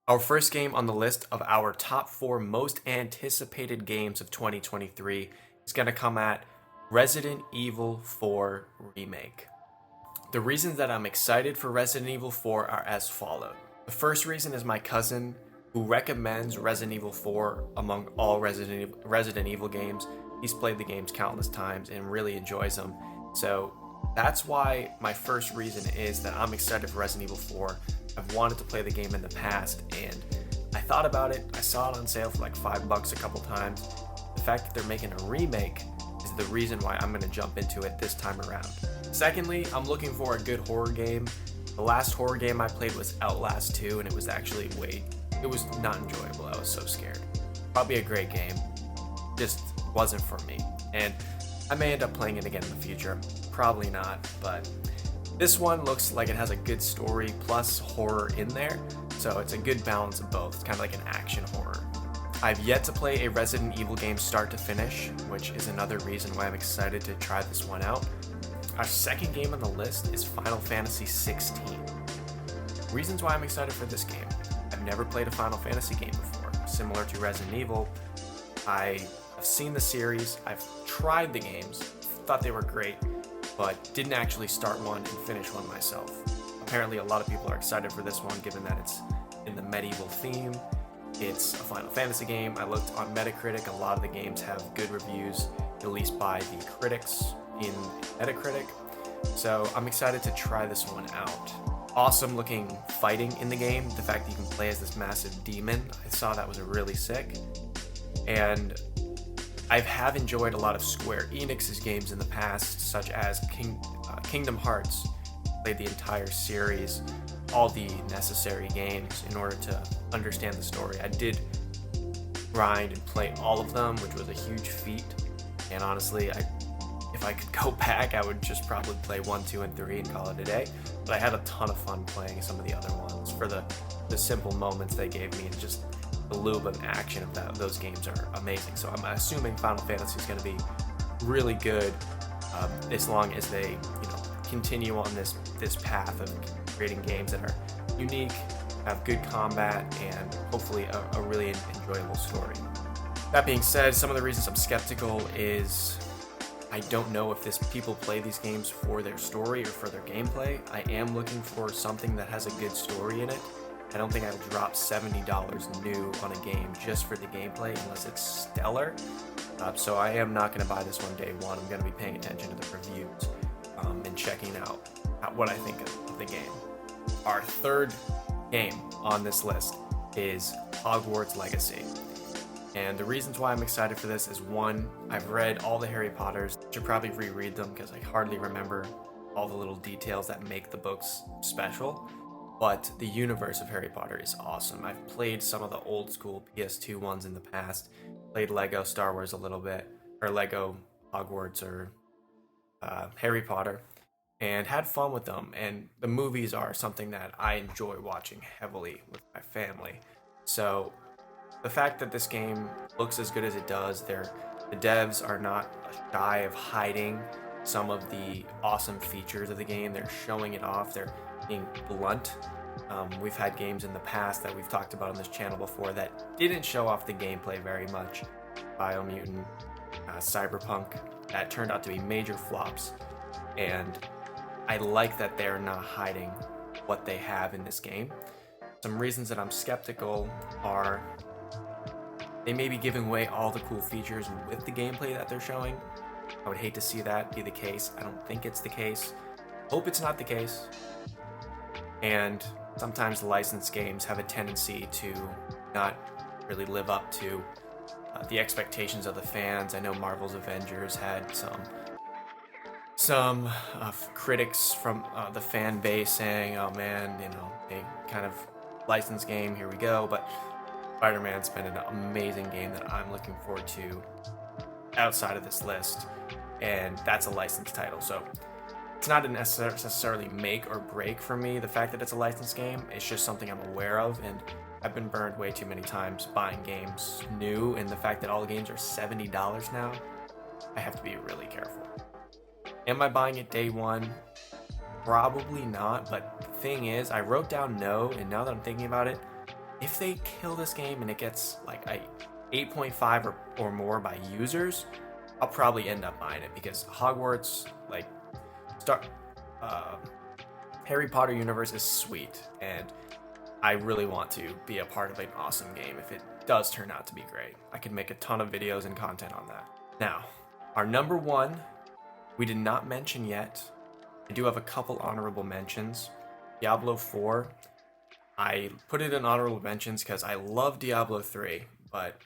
Our first game on the list of our top 4 most anticipated games of 2023 is going to come at Resident Evil 4 Remake. The reasons that I'm excited for Resident Evil 4 are as follows. The first reason is my cousin, who recommends Resident Evil 4 among all Resident Evil games. He's played the games countless times and really enjoys them. So that's why my first reason is that I'm excited for Resident Evil 4. I've wanted to play the game in the past, and I thought about it. I saw it on sale for like $5 a couple times. The fact that they're making a remake is the reason why I'm going to jump into it this time around. Secondly, I'm looking for a good horror game. The last horror game I played was Outlast 2, and it was not enjoyable. I was so scared. Probably a great game, just wasn't for me. And I may end up playing it again in the future. Probably not, but this one looks like it has a good story plus horror in there, so it's a good balance of both. It's kind of like an action horror. I've yet to play a Resident Evil game start to finish, which is another reason why I'm excited to try this one out. Our second game on the list is Final Fantasy XVI. Reasons why I'm excited for this game. I've never played a Final Fantasy game before. Similar to Resident Evil, I've seen the series, I've tried the games, thought they were great, but didn't actually start one and finish one myself. Apparently a lot of people are excited for this one given that it's in the medieval theme. It's a Final Fantasy game. I looked on Metacritic, a lot of the games have good reviews, at least by the critics in Metacritic. So I'm excited to try this one out. Awesome looking fighting in the game. The fact that you can play as this massive demon, I saw that was really sick. And I have enjoyed a lot of Square Enix's games in the past, such as Kingdom Hearts. Played the entire series, all the necessary games in order to understand the story. I did grind and play all of them, which was a huge feat. And honestly, if I could go back, I would just probably play 1, 2, and 3 and call it a day. But I had a ton of fun playing some of the other ones for the simple moments they gave me, and just the lube and action of those games are amazing. So I'm assuming Final Fantasy is going to be really good as long as they continue on this path of creating games that are unique, have good combat, and hopefully a really enjoyable story. That being said, some of the reasons I'm skeptical is I don't know if people play these games for their story or for their gameplay. I am looking for something that has a good story in it. I don't think I would drop $70 new on a game just for the gameplay unless it's stellar. So I am not going to buy this one day one. I'm going to be paying attention to the reviews and checking out what I think of the game. Our third game on this list is Hogwarts Legacy. And the reasons why I'm excited for this is, one, I've read all the Harry Potters. I should probably reread them because I hardly remember all the little details that make the books special. But the universe of Harry Potter is awesome. I've played some of the old school PS2 ones in the past, played Lego Star Wars a little bit, or Lego Hogwarts or Harry Potter, and had fun with them. And the movies are something that I enjoy watching heavily with my family. So the fact that this game looks as good as it does, the devs are not shy of hiding some of the awesome features of the game. They're showing it off. They're being blunt. We've had games in the past that we've talked about on this channel before that didn't show off the gameplay very much. Biomutant, Cyberpunk, that turned out to be major flops. And I like that they're not hiding what they have in this game. Some reasons that I'm skeptical are they may be giving away all the cool features with the gameplay that they're showing. I would hate to see that be the case. I don't think it's the case. Hope it's not the case. And sometimes licensed games have a tendency to not really live up to the expectations of the fans. I know Marvel's Avengers had some critics from the fan base saying, oh man, they kind of licensed game, here we go. But Spider-Man's been an amazing game that I'm looking forward to outside of this list, and that's a licensed title. So it's not necessarily make or break for me, the fact that it's a licensed game. It's just something I'm aware of, and I've been burned way too many times buying games new, and the fact that all the games are $70 now, I have to be really careful. Am I buying it day one? Probably not, but the thing is, I wrote down no, and now that I'm thinking about it, if they kill this game and it gets like a 8.5 or more by users, I'll probably end up buying it, because Hogwarts, like, Star, uh, Harry Potter universe is sweet, and I really want to be a part of an awesome game if it does turn out to be great. I could make a ton of videos and content on that. Now, our number one, we did not mention yet. I do have a couple honorable mentions. Diablo 4. I put it in honorable mentions because I love Diablo 3, but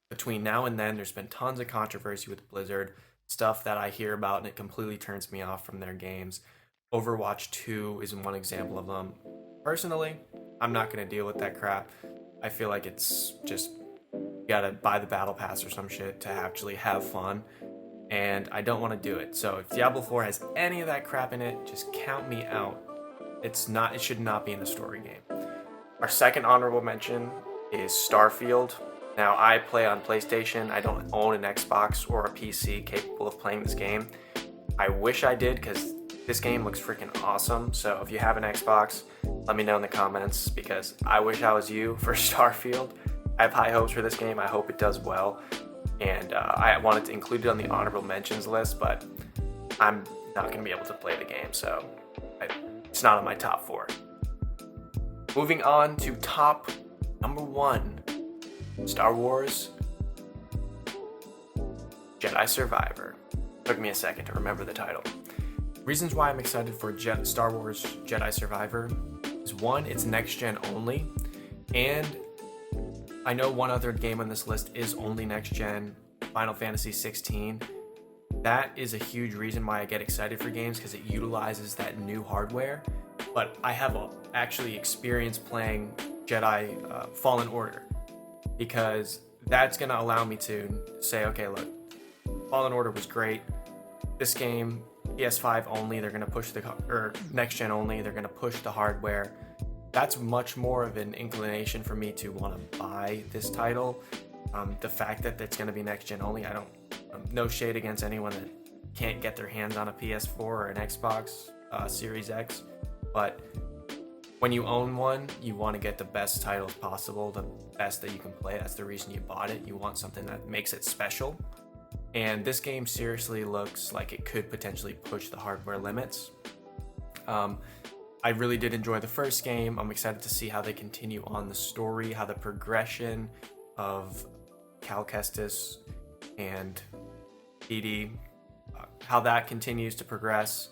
between now and then, there's been tons of controversy with Blizzard, stuff that I hear about, and it completely turns me off from their games. Overwatch 2 is one example of them. Personally, I'm not going to deal with that crap. I feel like it's just, you gotta buy the battle pass or some shit to actually have fun, and I don't want to do it. So if Diablo 4 has any of that crap in it, just count me out. It should not be in the story game. Our second honorable mention is Starfield. Now, I play on PlayStation. I don't own an Xbox or a PC capable of playing this game. I wish I did, because this game looks freaking awesome. So if you have an Xbox, let me know in the comments, because I wish I was you for Starfield. I have high hopes for this game. I hope it does well. And I wanted to include it on the honorable mentions list, but I'm not going to be able to play the game, so it's not on my top 4. Moving on to top number 1, Star Wars Jedi Survivor. Took me a second to remember the title. Reasons why I'm excited for Star Wars Jedi Survivor is, 1, it's next gen only, and I know one other game on this list is only next gen, Final Fantasy XVI. That is a huge reason why I get excited for games, because it utilizes that new hardware. But I have actually experience playing Jedi Fallen Order, because that's going to allow me to say, okay, look, Fallen Order was great. This game, PS5 only, they're going to push or next gen only, they're going to push the hardware. That's much more of an inclination for me to want to buy this title. The fact that it's going to be next gen only, no shade against anyone that can't get their hands on a PS4 or an Xbox Series X, but when you own one, you want to get the best titles possible, the best that you can play. That's the reason you bought it. You want something that makes it special. And this game seriously looks like it could potentially push the hardware limits. I really did enjoy the first game. I'm excited to see how they continue on the story, how the progression of Cal Kestis and Edie, how that continues to progress,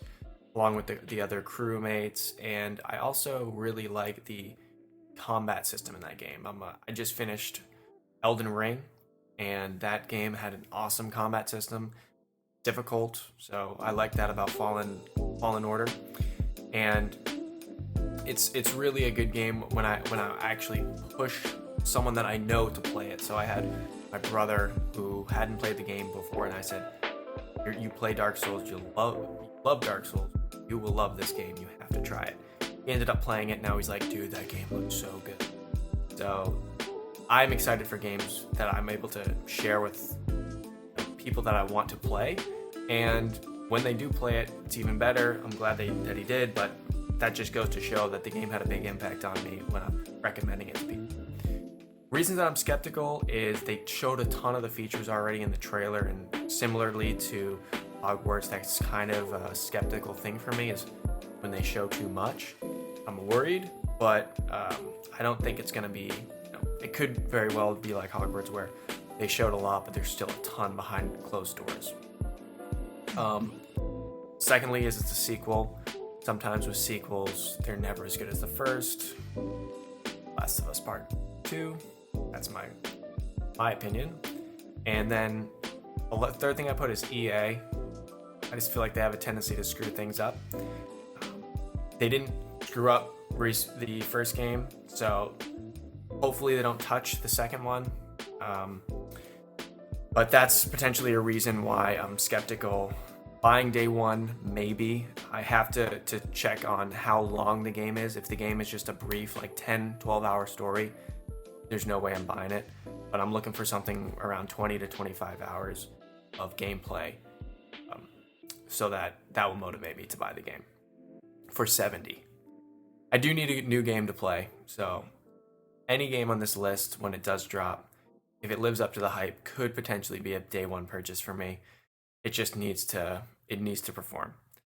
along with the other crewmates. And I also really like the combat system in that game. I just finished Elden Ring, and that game had an awesome combat system, difficult. So I like that about Fallen Order, and it's really a good game when I actually push someone that I know to play it. So I had my brother who hadn't played the game before, and I said, "You play Dark Souls, you love Dark Souls. You will love this game. You have to try it." He ended up playing it. Now he's like, "Dude, that game looks so good." So I'm excited for games that I'm able to share with people that I want to play, and when they do play it, it's even better. I'm glad that he did, but that just goes to show that the game had a big impact on me when I'm recommending it to people. Reasons that I'm skeptical is they showed a ton of the features already in the trailer, and similarly to Hogwarts, that's kind of a skeptical thing for me, is when they show too much. I'm worried, but I don't think it's going to be, it could very well be like Hogwarts, where they showed a lot, but there's still a ton behind closed doors. Secondly, is it's a sequel. Sometimes with sequels, they're never as good as the first. Last of Us Part 2, that's my opinion. And then the third thing I put is EA. I just feel like they have a tendency to screw things up. They didn't screw up the first game, so hopefully they don't touch the second one. But that's potentially a reason why I'm skeptical. Buying day one, maybe. I have to check on how long the game is. If the game is just a brief, like 10, 12-hour story, there's no way I'm buying it. But I'm looking for something around 20 to 25 hours of gameplay, so that will motivate me to buy the game for $70. I do need a new game to play, so any game on this list when it does drop, if it lives up to the hype, could potentially be a day one purchase for me. It just needs to perform.